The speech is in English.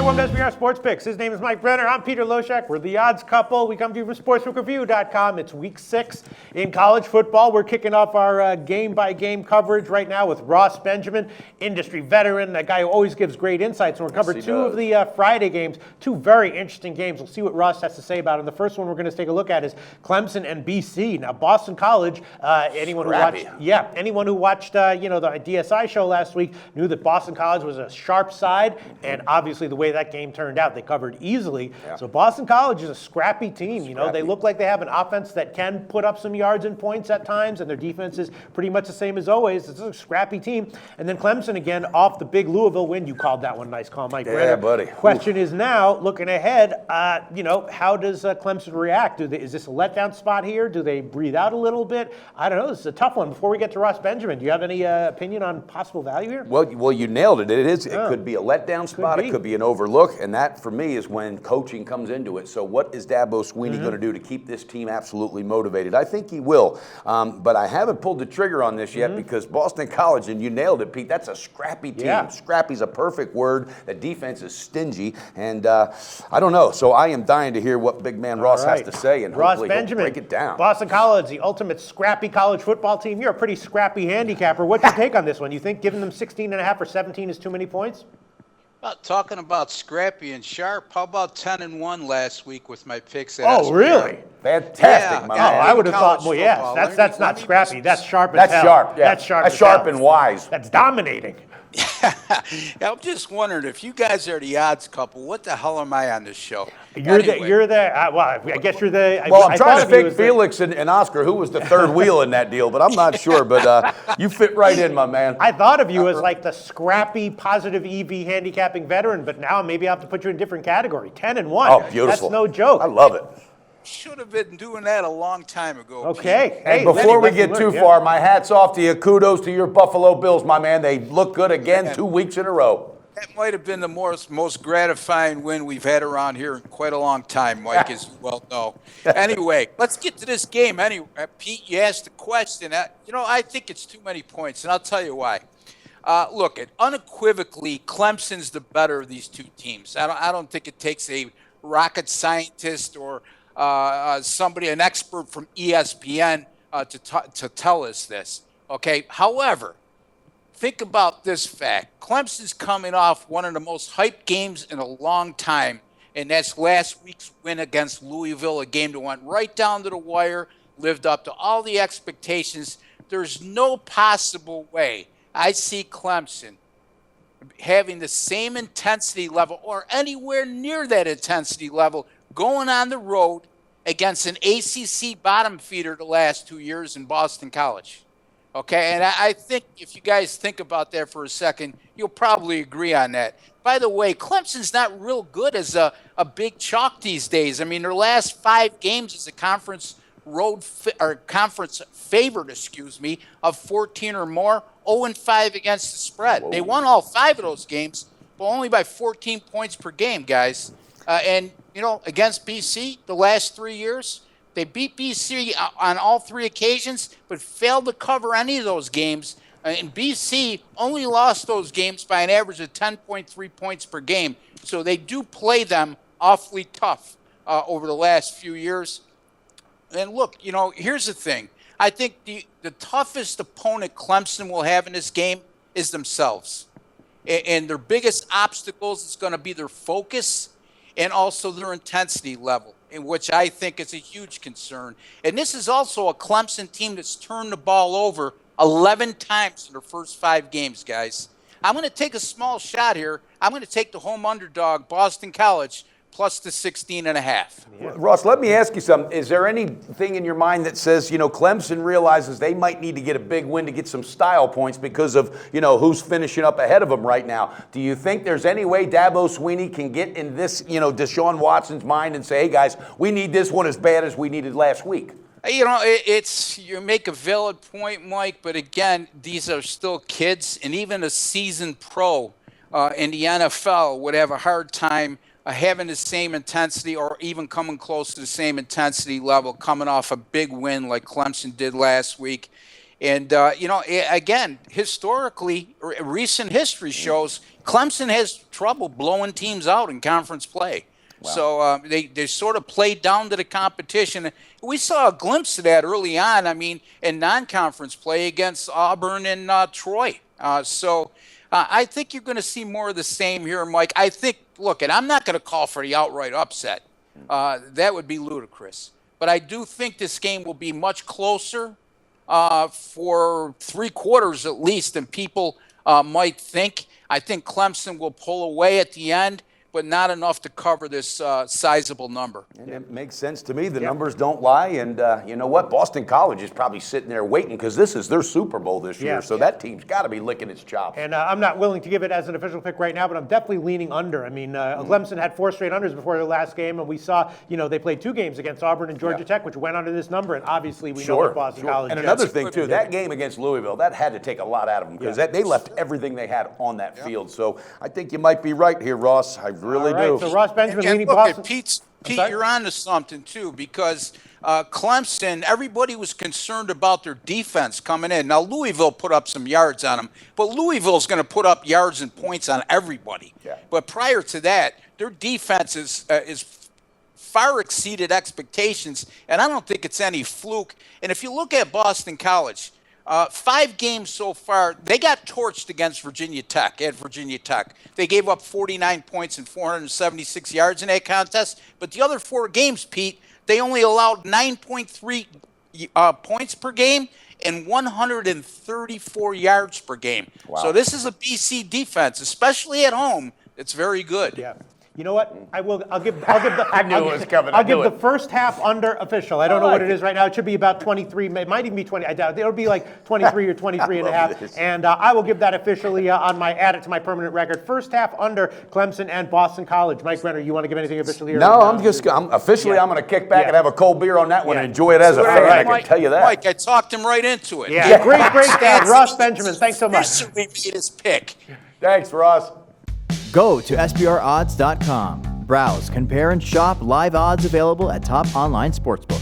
right, welcome to SBR Sports Picks. His name is Mike Brenner. I'm Peter Loshak. We're the odds couple. We come to you from sportsbookreview.com. It's week 6 in college football. We're kicking off our game-by-game coverage right now with Ross Benjamin, industry veteran, that guy who always gives great insights. And we'll cover two of the Friday games, two very interesting games. We'll see what Ross has to say about it. And the first one we're going to take a look at is Clemson and BC. Now, Boston College, anyone who watched the DSI show last week knew that Boston College was a sharp side, and obviously the way that game turned out, they covered easily. Yeah. So Boston College is a scrappy team. You know, they look like they have an offense that can put up some yards and points at times, and their defense is pretty much the same as always. It's a scrappy team. And then Clemson, again, off the big Louisville win. You called that one. Nice call, Mike Brenner. Yeah, buddy. Question is now, looking ahead, how does Clemson react? Is this a letdown spot here? Do they breathe out a little bit? I don't know. This is a tough one. Before we get to Ross Benjamin, do you have any opinion on possible value here? Well, you nailed it. It could be a letdown spot. It could be an overlook, and that, for me, is when coaching comes into it. So what is Dabo Swinney going to do to keep this team absolutely motivated? I think he will, but I haven't pulled the trigger on this yet because Boston College, and you nailed it, Pete, that's a scrappy team. Yeah. Scrappy's a perfect word. The defense is stingy, and I don't know. So I am dying to hear what big man Ross has to say, and Ross hopefully Benjamin, he'll break it down. Boston College, the ultimate scrappy college football team. You're a pretty scrappy handicapper. What's your take on this one? You think giving them 16.5 or 17 is too many points? Talking about scrappy and sharp, how about 10-1 last week with my picks? Oh, really? Fantastic, my man. I would have thought, well, yes, that's not scrappy. That's sharp as hell. That's sharp, yeah. That's sharp. That's sharp and wise. That's dominating. I'm just wondering, if you guys are the odds couple, what the hell am I on this show? You're I guess you're the. Well, I'm trying to think Felix and Oscar, who was the third wheel in that deal, but I'm not sure. But you fit right in, my man. I thought of you as like the scrappy, positive EV handicapping veteran, but now maybe I have to put you in a different category. 10-1. Oh, beautiful. That's no joke. I love it. Should have been doing that a long time ago. Okay. Hey, before we get too far, my hat's off to you. Kudos to your Buffalo Bills, my man. They look good again 2 weeks in a row. That might have been the most gratifying win we've had around here in quite a long time, Mike, as you well know. Anyway, let's get to this game. Anyway, Pete, you asked the question. I think it's too many points, and I'll tell you why. Look, unequivocally, Clemson's the better of these two teams. I don't think it takes a rocket scientist or an expert from ESPN to tell us this. Okay. However, think about this fact. Clemson's coming off one of the most hyped games in a long time, and that's last week's win against Louisville, a game that went right down to the wire, lived up to all the expectations. There's no possible way I see Clemson having the same intensity level or anywhere near that intensity level going on the road against an ACC bottom feeder the last 2 years in Boston College. Okay, and I think if you guys think about that for a second, you'll probably agree on that. By the way, Clemson's not real good as a big chalk these days. I mean, their last 5 games as a conference favored, of 14 or more, 0-5 against the spread. Whoa. They won all 5 of those games, but only by 14 points per game, guys. Against BC, the last 3 years, they beat BC on all 3 occasions, but failed to cover any of those games. And BC only lost those games by an average of 10.3 points per game. So they do play them awfully tough over the last few years. And look, here's the thing. I think the toughest opponent Clemson will have in this game is themselves. And their biggest obstacles is going to be their focus and also their intensity level, in which I think is a huge concern. And this is also a Clemson team that's turned the ball over 11 times in their first 5 games, guys. I'm going to take a small shot here. I'm going to take the home underdog, Boston College, plus the 16.5. Yeah. Ross, let me ask you something. Is there anything in your mind that says, Clemson realizes they might need to get a big win to get some style points because of, who's finishing up ahead of them right now? Do you think there's any way Dabo Swinney can get in this, Deshaun Watson's mind and say, hey, guys, we need this one as bad as we needed last week? You make a valid point, Mike, but again, these are still kids, and even a seasoned pro in the NFL would have a hard time having the same intensity or even coming close to the same intensity level coming off a big win like Clemson did last week. And, again, historically, recent history shows Clemson has trouble blowing teams out in conference play. Wow. So they sort of played down to the competition. We saw a glimpse of that early on, in non-conference play against Auburn and Troy. I think you're going to see more of the same here, Mike. I think, and I'm not going to call for the outright upset. That would be ludicrous. But I do think this game will be much closer for 3 quarters at least than people might think. I think Clemson will pull away at the end, but not enough to cover this sizable number. And it makes sense to me. The numbers don't lie. And you know what? Boston College is probably sitting there waiting because this is their Super Bowl this year. So that team's got to be licking its chops. And I'm not willing to give it as an official pick right now, but I'm definitely leaning under. Clemson had 4 straight unders before their last game, and we saw, they played 2 games against Auburn and Georgia Tech, which went under this number. And obviously, we know what Boston College And another thing, too, that game against Louisville, that had to take a lot out of them because they left everything they had on that field. So I think you might be right here, Ross. I really do. So Ross Benjamin leading look, Boston. Pete, you're on to something, too, because Clemson, everybody was concerned about their defense coming in. Now, Louisville put up some yards on them, but Louisville's going to put up yards and points on everybody. Yeah. But prior to that, their defense is far exceeded expectations, and I don't think it's any fluke. And if you look at Boston College, 5 games so far, they got torched against Virginia Tech, at Virginia Tech. They gave up 49 points and 476 yards in that contest. But the other 4 games, Pete, they only allowed 9.3 points per game and 134 yards per game. Wow. So this is a BC defense, especially at home. It's very good. Yeah. You know what? I'll give the I knew it was coming. I'll give the first half under official. I don't know what it is right now. It should be about 23. It might even be 20. I doubt it. It'll be like 23 or 23 and a half. This. And I will give that officially add it to my permanent record. First half under Clemson and Boston College. Mike Brenner, you want to give anything officially here? No, I'm going to kick back and have a cold beer on that one and enjoy it as a fan. I can tell you that. Mike, I talked him right into it. Yeah, great dad. Ross Benjamin, thanks so much. We made his pick. Thanks, Ross. Go to SBRodds.com. Browse, compare, and shop live odds available at top online sportsbooks.